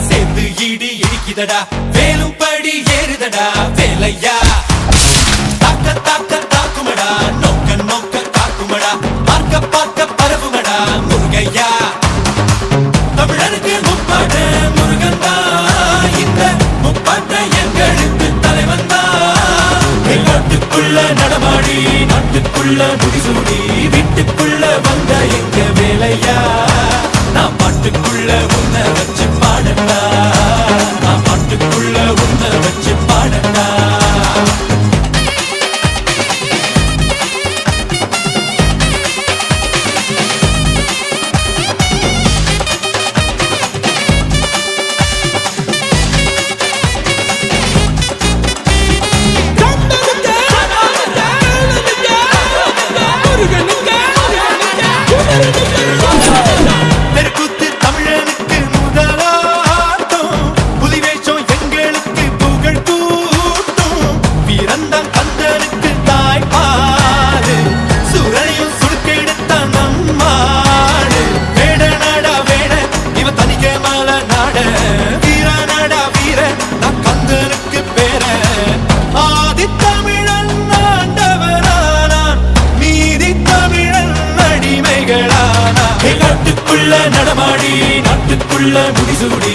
சேர்ந்து ஈடு இடிக்குதடா வேலும் படி ஏறுதடா வேலையா தாக்க தாக்க தாக்குமடா நோக்க நோக்க காக்குமடா பார்க்க பார்க்க பரவுமடா முருகையா தமிழருக்கு முப்பாட்ட முருகன் தான் இந்த முப்பாட்ட எங்களுக்கு தலைவன் தான் நாட்டுக்குள்ள நடமாடி நாட்டுக்குள்ள முடிசூடி வீட்டுக்குள்ள வந்த எங்க வேலையா நான் பாட்டுக்குள்ள உன்னை வச்சு பாடட்டா நான் பாட்டுக்குள்ள உன்னை வச்சு பாடட்டா நாட்டுக்குள்ள நடமாடி நாட்டுக்குள்ள முடிசூடி